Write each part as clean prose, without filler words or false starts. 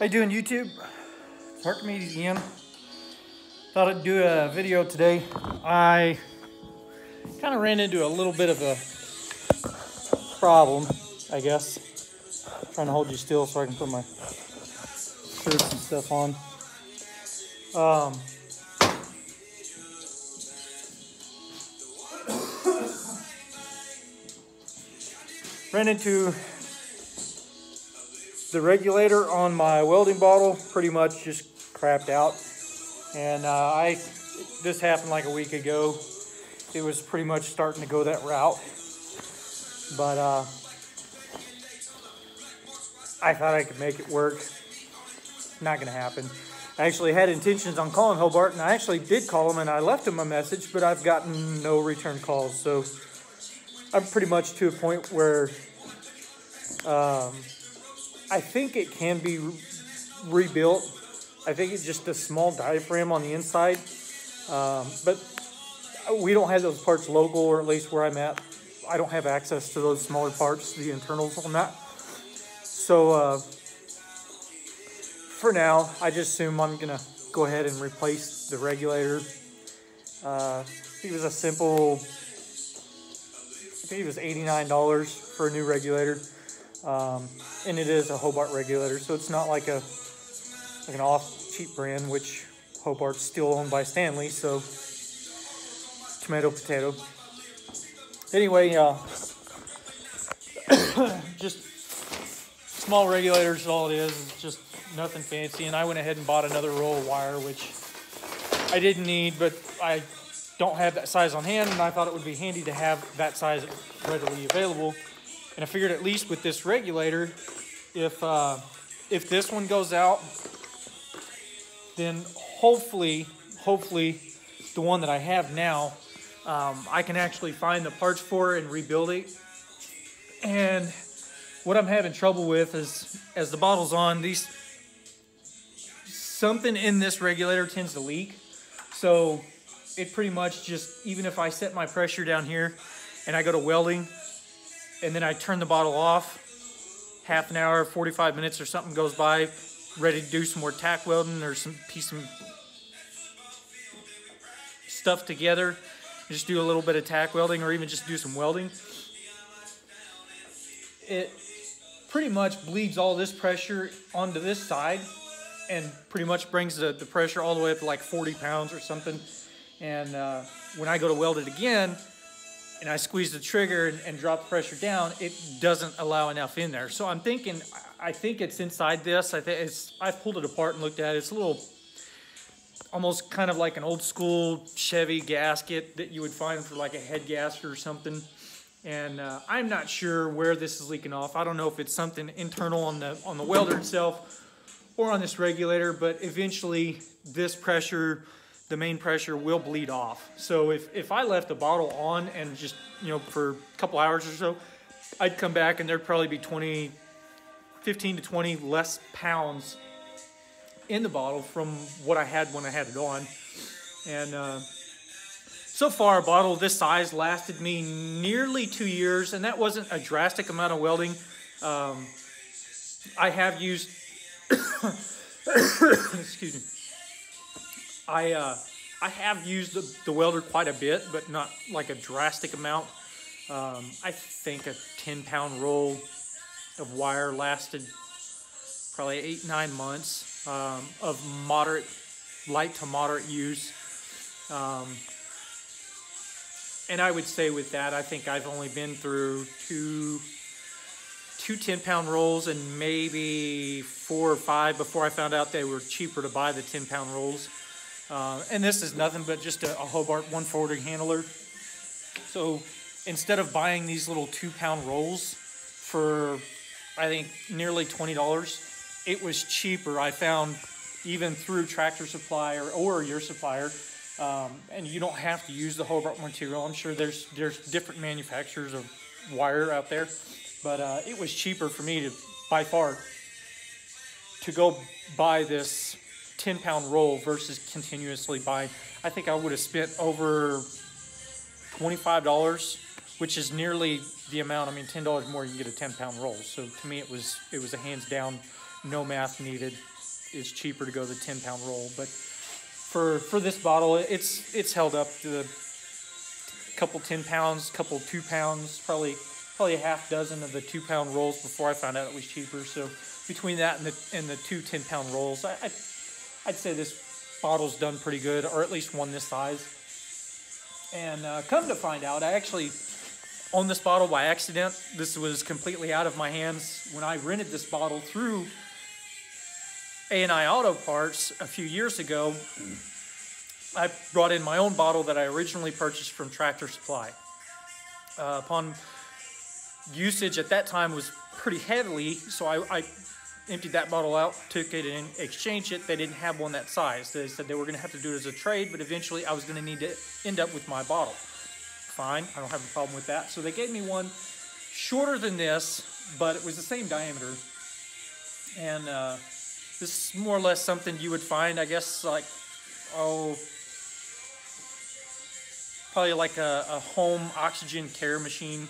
How you doing, YouTube? It's Archimedes again. Thought I'd do a video today. I kind of ran into a little bit of a problem, I guess. Trying to hold you still so I can put my shirts and stuff on. Ran into the regulator on my welding bottle, pretty much just crapped out. And this happened like a week ago. It was pretty much starting to go that route. But I thought I could make it work. Not gonna happen. I actually had intentions on calling Hobart, and I actually did call him and I left him a message, but I've gotten no return calls. So I'm pretty much to a point where I think it can be rebuilt. I think it's just a small diaphragm on the inside. But we don't have those parts local, or at least where I'm at. I don't have access to those smaller parts, the internals on that. So for now, I just assume I'm gonna go ahead and replace the regulator. It was a simple, I think it was $89 for a new regulator. And it is a Hobart regulator, so it's not like an off-cheap brand, which Hobart's still owned by Stanley, so tomato, potato. Anyway, just small regulators is all it is. It's just nothing fancy, and I went ahead and bought another roll of wire, which I didn't need, but I don't have that size on hand, and I thought it would be handy to have that size readily available. And I figured at least with this regulator, if this one goes out, then hopefully the one that I have now, I can actually find the parts for it and rebuild it. And what I'm having trouble with is, as the bottle's on, something in this regulator tends to leak. So it pretty much just, even if I set my pressure down here and I go to welding, and then I turn the bottle off, half an hour, 45 minutes or something goes by, ready to do some more tack welding or piece some stuff together, just do a little bit of tack welding or even just do some welding. It pretty much bleeds all this pressure onto this side and pretty much brings the pressure all the way up to like 40 pounds or something. And when I go to weld it again, and I squeeze the trigger and drop the pressure down, it doesn't allow enough in there. So I'm thinking, I think it's inside this. I've pulled it apart and looked at it. It's a little, almost kind of like an old school Chevy gasket that you would find for like a head gasket or something. And I'm not sure where this is leaking off. I don't know if it's something internal on the welder itself or on this regulator, but eventually this pressure, the main pressure, will bleed off. So if I left the bottle on and just, for a couple hours or so, I'd come back and there'd probably be 15 to 20 less pounds in the bottle from what I had when I had it on. And so far, a bottle this size lasted me nearly 2 years, and that wasn't a drastic amount of welding. I have used, excuse me. I have used the welder quite a bit, but not like a drastic amount. I think a 10-pound roll of wire lasted probably 8-9 months of light to moderate use. And I would say with that, I think I've only been through two 10-pound rolls and maybe 4 or 5 before I found out they were cheaper to buy the 10-pound rolls. And this is nothing but just a Hobart 140 handler. So instead of buying these little 2-pound rolls for, I think, nearly $20, it was cheaper. I found even through Tractor Supply or your supplier, and you don't have to use the Hobart material. I'm sure there's different manufacturers of wire out there, but it was cheaper for me by far to go buy this 10-pound roll versus continuously buy. I think I would have spent over $25, which is nearly the amount. I mean, $10 more, you can get a 10-pound roll. So to me, it was a hands down no math needed. It's cheaper to go the 10-pound roll. But for this bottle, it's held up to a couple 10 pounds, couple 2 pounds, probably a half dozen of the 2-pound rolls before I found out it was cheaper. So between that and the two 10-pound rolls, I'd say this bottle's done pretty good, or at least one this size. And come to find out, I actually owned this bottle by accident. This was completely out of my hands when I rented this bottle through A&I Auto Parts a few years ago. I brought in my own bottle that I originally purchased from Tractor Supply. Upon usage at that time was pretty heavily, so I emptied that bottle out, took it and exchanged it. They didn't have one that size. They said they were going to have to do it as a trade, but eventually I was going to need to end up with my bottle. Fine, I don't have a problem with that. So they gave me one shorter than this, but it was the same diameter. And this is more or less something you would find, I guess, like, probably like a home oxygen care machine,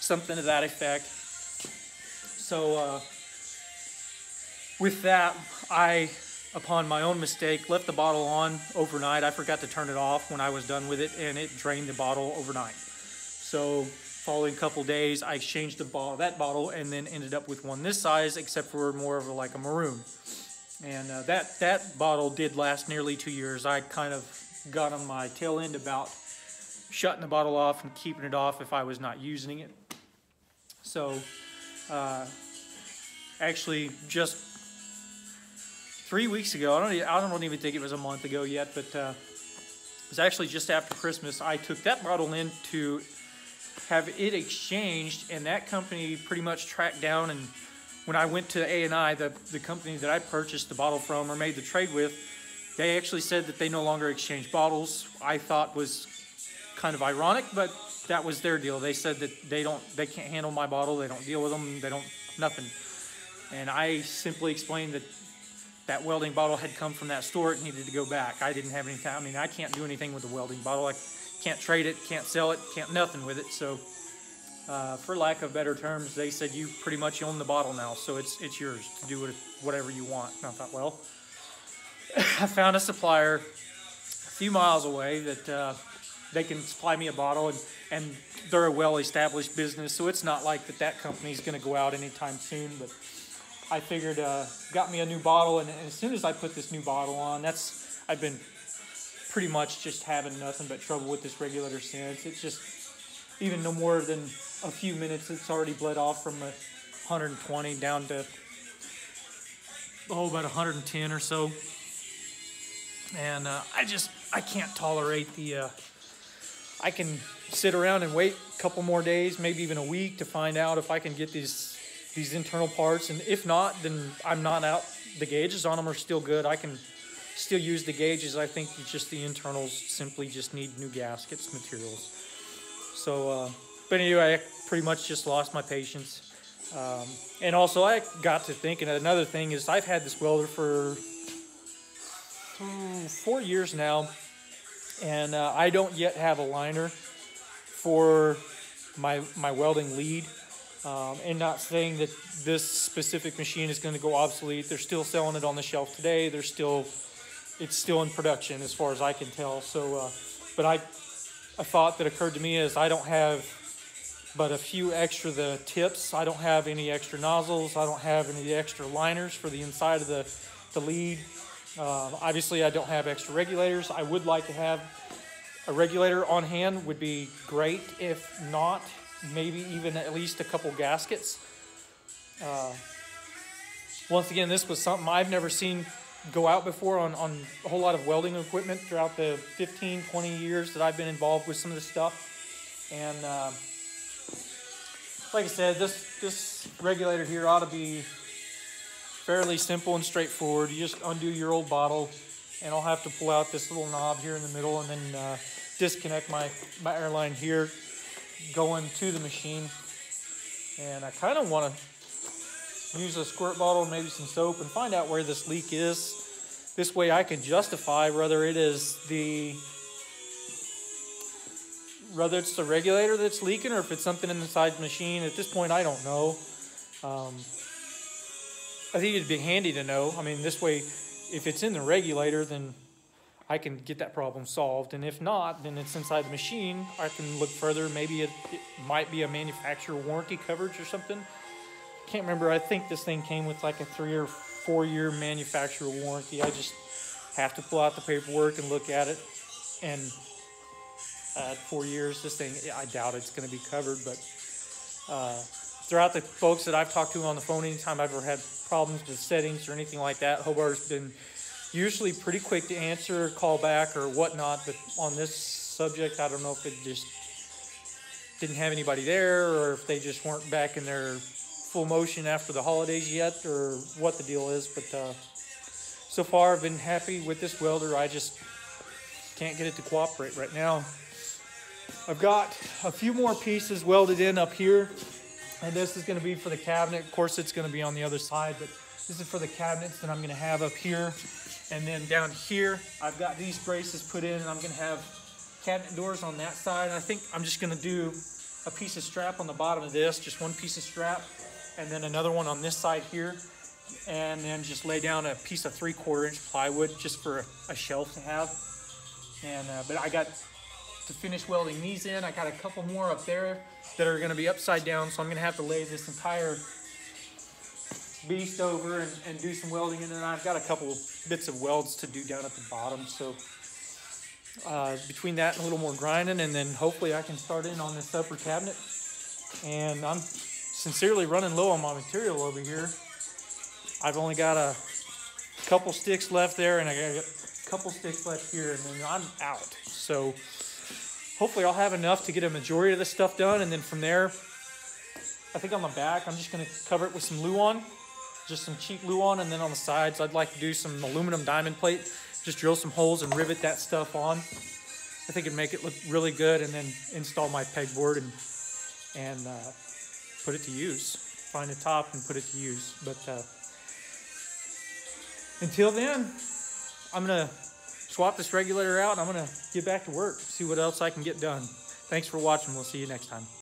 something to that effect. So with that, I, upon my own mistake, left the bottle on overnight. I forgot to turn it off when I was done with it, and it drained the bottle overnight. So following a couple days, I exchanged that bottle and then ended up with one this size, except for more of like a maroon. And that bottle did last nearly 2 years. I kind of got on my tail end about shutting the bottle off and keeping it off if I was not using it. So actually just 3 weeks ago, I don't even think it was a month ago yet, but it was actually just after Christmas, I took that bottle in to have it exchanged, and that company pretty much tracked down, and when I went to A&I, the company that I purchased the bottle from or made the trade with, they actually said that they no longer exchange bottles. I thought was kind of ironic, but that was their deal. They said that they can't handle my bottle, they don't deal with them, they don't, nothing. And I simply explained that that welding bottle had come from that store, it needed to go back. I didn't have any time. I mean, I can't do anything with the welding bottle. I can't trade it, can't sell it, can't nothing with it. So for lack of better terms, they said, you pretty much own the bottle now, so it's yours to do whatever you want. And I thought, well, I found a supplier a few miles away that they can supply me a bottle, and they're a well-established business, so it's not like that company's going to go out anytime soon. But I figured, got me a new bottle, and as soon as I put this new bottle on, I've been pretty much just having nothing but trouble with this regulator since. It's just, even no more than a few minutes, it's already bled off from 120 down to, about 110 or so. And I can't tolerate I can sit around and wait a couple more days, maybe even a week, to find out if I can get these internal parts, and if not, then I'm not out. The gauges on them are still good. I can still use the gauges. I think it's just the internals simply just need new gaskets, materials. So, but anyway, I pretty much just lost my patience. And also I got to thinking, another thing is, I've had this welder for 4 years now, and I don't yet have a liner for my welding lead. And not saying that this specific machine is going to go obsolete. They're still selling it on the shelf today. It's still in production as far as I can tell. So, but a thought that occurred to me is, I don't have but a few extra tips. I don't have any extra nozzles. I don't have any extra liners for the inside of the lead. Obviously, I don't have extra regulators. I would like to have a regulator on hand, would be great. If not, maybe even at least a couple gaskets. Once again, this was something I've never seen go out before on a whole lot of welding equipment throughout the 15, 20 years that I've been involved with some of this stuff. And like I said, this regulator here ought to be fairly simple and straightforward. You just undo your old bottle, and I'll have to pull out this little knob here in the middle and then disconnect my airline here going to the machine. And I kind of want to use a squirt bottle and maybe some soap and find out where this leak is. This way I can justify whether it's the regulator that's leaking, or if it's something inside the machine. At this point, I don't know. I think it'd be handy to know. I mean, this way, if it's in the regulator, then I can get that problem solved. And if not, then it's inside the machine. I can look further. Maybe it might be a manufacturer warranty coverage or something. Can't remember. I think this thing came with like a 3 or 4 year manufacturer warranty. I just have to pull out the paperwork and look at it. And 4 years, this thing, I doubt it's going to be covered. But throughout the folks that I've talked to on the phone, anytime I've ever had problems with settings or anything like that, Hobart's been usually pretty quick to answer, call back, or whatnot. But on this subject, I don't know if it just didn't have anybody there, or if they just weren't back in their full motion after the holidays yet, or what the deal is. But so far, I've been happy with this welder. I just can't get it to cooperate right now. I've got a few more pieces welded in up here, and this is going to be for the cabinet. Of course, it's going to be on the other side, but this is for the cabinets that I'm going to have up here. And then down here, I've got these braces put in, and I'm going to have cabinet doors on that side. And I think I'm just going to do a piece of strap on the bottom of this, just one piece of strap, and then another one on this side here, and then just lay down a piece of 3/4 inch plywood just for a shelf to have. And but I got to finish welding these in. I got a couple more up there that are going to be upside down, so I'm going to have to lay this entire beast over and do some welding, and then I've got a couple bits of welds to do down at the bottom. So between that and a little more grinding, and then hopefully I can start in on this upper cabinet. And I'm sincerely running low on my material over here. I've only got a couple sticks left there, and I got a couple sticks left here, and then I'm out. So hopefully I'll have enough to get a majority of this stuff done, and then from there, I think on the back, I'm just going to cover it with some Luan, just some cheap Luan, and then on the sides, I'd like to do some aluminum diamond plate, just drill some holes and rivet that stuff on. I think it'd make it look really good, and then install my pegboard and put it to use. Find the top and put it to use. But until then, I'm going to swap this regulator out, and I'm going to get back to work, see what else I can get done. Thanks for watching. We'll see you next time.